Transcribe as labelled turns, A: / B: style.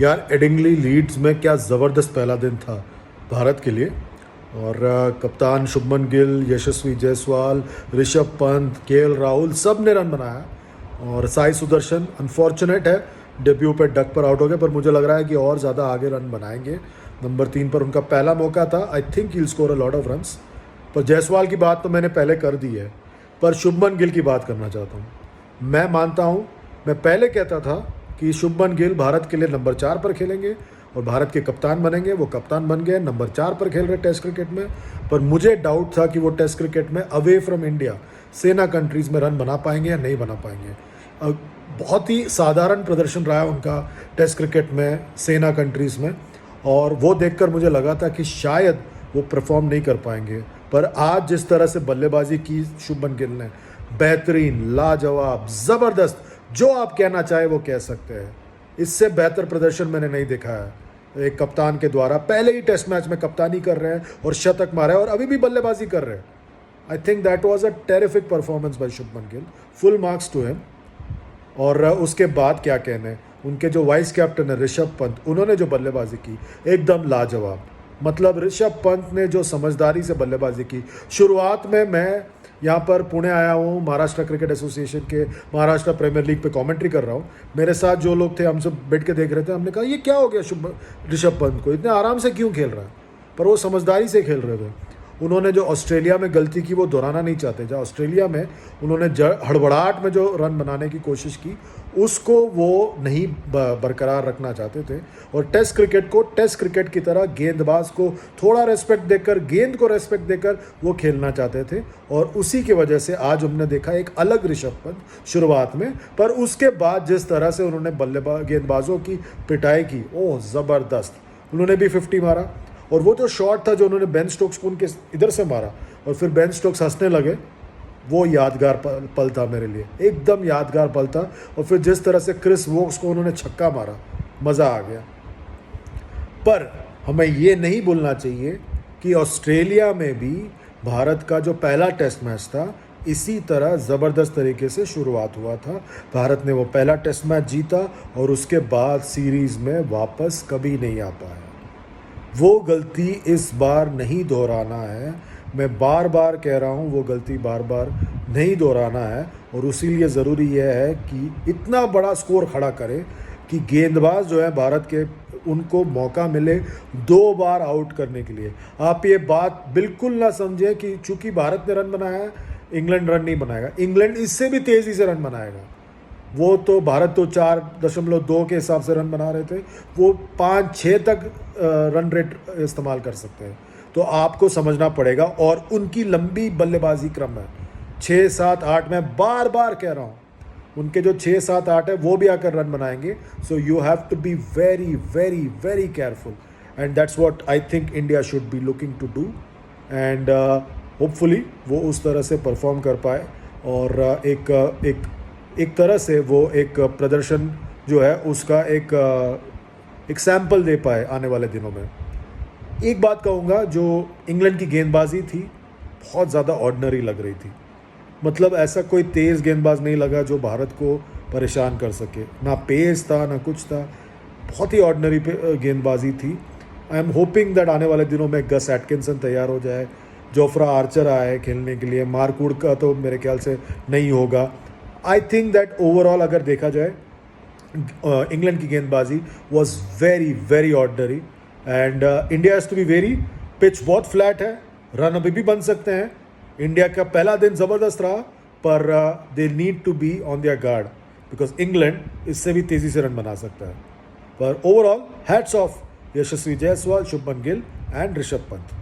A: यार एडिंगली लीड्स में क्या ज़बरदस्त पहला दिन था भारत के लिए। और कप्तान शुभमन गिल, यशस्वी जायसवाल, ऋषभ पंत, केएल राहुल सब ने रन बनाया। और साई सुदर्शन अनफॉर्चुनेट है, डेब्यू पे डक पर आउट हो गए, पर मुझे लग रहा है कि और ज़्यादा आगे रन बनाएंगे। नंबर 3 पर उनका पहला मौका था, I think he score a lot of runs. पर जायसवाल की बात तो मैंने पहले कर दी है, पर शुभमन गिल की बात करना चाहता हूँ। मैं मानता हूँ, मैं पहले कहता था कि शुभमन गिल भारत के लिए नंबर 4 पर खेलेंगे और भारत के कप्तान बनेंगे। वो कप्तान बन गए, नंबर 4 पर खेल रहे टेस्ट क्रिकेट में। पर मुझे डाउट था कि वो टेस्ट क्रिकेट में अवे फ्रॉम इंडिया, सेना कंट्रीज़ में रन बना पाएंगे या नहीं बना पाएंगे। बहुत ही साधारण प्रदर्शन रहा है उनका टेस्ट क्रिकेट में सेना कंट्रीज़ में, और वो देखकर मुझे लगा था कि शायद वो परफॉर्म नहीं कर पाएंगे। पर आज जिस तरह से बल्लेबाजी की शुभमन गिल ने, बेहतरीन, लाजवाब, ज़बरदस्त, जो आप कहना चाहे वो कह सकते हैं। इससे बेहतर प्रदर्शन मैंने नहीं देखा है एक कप्तान के द्वारा। पहले ही टेस्ट मैच में कप्तानी कर रहे हैं और शतक मारा है और अभी भी बल्लेबाजी कर रहे हैं। I think that was a terrific performance by Shubman Gill, full marks to him. और उसके बाद क्या कहने, उनके जो वाइस कैप्टन है ऋषभ पंत, उन्होंने जो बल्लेबाजी की एकदम लाजवाब। मतलब ऋषभ पंत ने जो समझदारी से बल्लेबाजी की। शुरुआत में मैं यहाँ पर पुणे आया हूँ, महाराष्ट्र क्रिकेट एसोसिएशन के महाराष्ट्र प्रीमियर लीग पे कमेंट्री कर रहा हूँ। मेरे साथ जो लोग थे, हम सब बैठ के देख रहे थे। हमने कहा ये क्या हो गया ऋषभ पंत को, इतने आराम से क्यों खेल रहा है? पर वो समझदारी से खेल रहे थे। उन्होंने जो ऑस्ट्रेलिया में गलती की वो दोहराना नहीं चाहते। जहाँ ऑस्ट्रेलिया में उन्होंने हड़बड़ाहट में जो रन बनाने की कोशिश की, उसको वो नहीं बरकरार रखना चाहते थे। और टेस्ट क्रिकेट को टेस्ट क्रिकेट की तरह गेंदबाज को थोड़ा रेस्पेक्ट देकर, गेंद को रेस्पेक्ट देकर वो खेलना चाहते थे। और उसी की वजह से आज हमने देखा एक अलग ऋषभ पंत शुरुआत में, पर उसके बाद जिस तरह से उन्होंने गेंदबाजों की पिटाई की, ओह ज़बरदस्त। उन्होंने भी 50 मारा। और वो जो शॉट था जो उन्होंने बेन स्टोक्स को उनके इधर से मारा और फिर बेन स्टोक्स हंसने लगे, वो यादगार पल था मेरे लिए, एकदम यादगार पल था। और फिर जिस तरह से क्रिस वोक्स को उन्होंने छक्का मारा, मज़ा आ गया। पर हमें ये नहीं भूलना चाहिए कि ऑस्ट्रेलिया में भी भारत का जो पहला टेस्ट मैच था, इसी तरह ज़बरदस्त तरीके से शुरुआत हुआ था। भारत ने वो पहला टेस्ट मैच जीता और उसके बाद सीरीज़ में वापस कभी नहीं आ पाया। वो गलती इस बार नहीं दोहराना है। मैं बार बार कह रहा हूँ, वो गलती बार बार नहीं दोहराना है। और इसीलिए ज़रूरी यह है कि इतना बड़ा स्कोर खड़ा करे कि गेंदबाज जो है भारत के, उनको मौका मिले 2 बार आउट करने के लिए। आप ये बात बिल्कुल ना समझें कि चूंकि भारत ने रन बनाया है, इंग्लैंड रन नहीं बनाएगा। इंग्लैंड इससे भी तेज़ी से रन बनाएगा। वो तो भारत तो 4.2 के हिसाब से रन बना रहे थे, वो 5-6 तक रन रेट इस्तेमाल कर सकते हैं। तो आपको समझना पड़ेगा। और उनकी लंबी बल्लेबाजी क्रम है 6, 7, 8। मैं बार बार कह रहा हूँ, उनके जो 6, 7, 8 है वो भी आकर रन बनाएंगे। So you have to be very very very careful, and that's what I think India should be looking to do. And hopefully वो उस तरह से परफॉर्म कर पाए और एक तरह से वो एक प्रदर्शन जो है उसका एक सैंपल दे पाए आने वाले दिनों में। एक बात कहूँगा, जो इंग्लैंड की गेंदबाजी थी बहुत ज़्यादा ऑर्डिनरी लग रही थी। मतलब ऐसा कोई तेज़ गेंदबाज नहीं लगा जो भारत को परेशान कर सके। ना पेस था, ना कुछ था, बहुत ही ऑर्डिनरी गेंदबाजी थी। आई एम होपिंग दैट आने वाले दिनों में गस एटकिंसन तैयार हो जाए, जोफ्रा आर्चर आए खेलने के लिए। मार्कवुड का तो मेरे ख्याल से नहीं होगा। आई थिंक दैट ओवरऑल अगर देखा जाए, इंग्लैंड की गेंदबाजी was very very ordinary. And India has to be very, pitch बहुत फ्लैट है, रन अभी भी बन सकते हैं। इंडिया का पहला दिन ज़बरदस्त रहा, पर they need to be on their guard because England इससे भी तेज़ी से रन बना सकता है। पर overall hats off Yashasvi Jaiswal, Shubman Gill and Rishabh Pant.